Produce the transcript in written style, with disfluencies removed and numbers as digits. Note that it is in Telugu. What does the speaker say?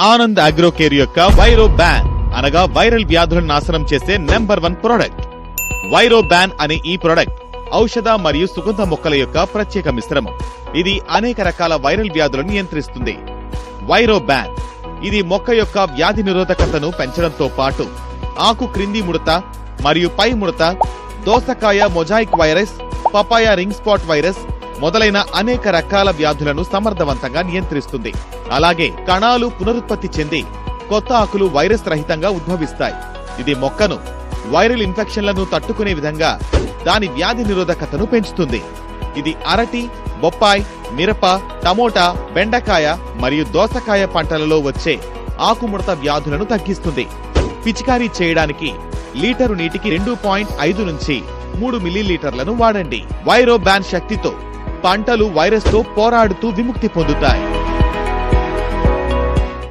ఆనంద్ అగ్రోకేర్ యొక్క వైరో బ్యాన్ అనగా వైరల్ వ్యాధులను నాశనం చేసే #1 ప్రొడక్ట్. వైరో బ్యాన్ అనే ఈ ప్రొడక్ట్ ఔషధ మరియు సుగంధ మొక్కల యొక్క ప్రత్యేక మిశ్రమం. ఇది అనేక రకాల వైరల్ వ్యాధులను నియంత్రిస్తుంది. వైరో బ్యాన్ ఇది మొక్క యొక్క వ్యాధి నిరోధకతను పెంచడంతో పాటు ఆకు క్రింది ముడత మరియు పై ముడత, దోసకాయ mosaic virus, papaya ring spot virus మొదలైన అనేక రకాల వ్యాధులను సమర్థవంతంగా నియంత్రిస్తుంది. అలాగే కణాలు పునరుత్పత్తి చెంది కొత్త ఆకులు వైరస్ రహితంగా ఉద్భవిస్తాయి. ఇది మొక్కను వైరల్ ఇన్ఫెక్షన్లను తట్టుకునే విధంగా దాని వ్యాధి నిరోధకతను పెంచుతుంది. ఇది అరటి, బొప్పాయి, మిరప, టమోటా, బెండకాయ మరియు దోసకాయ పంటలలో వచ్చే ఆకుముడత వ్యాధులను తగ్గిస్తుంది. పిచికారీ చేయడానికి లీటరు నీటికి 2.5 నుంచి 3 మిల్లీలీటర్లను వాడండి. వైరో బ్యాన్ శక్తితో పంటలు వైరస్ తో పోరాడుతూ విముక్తి పొందుతాయి.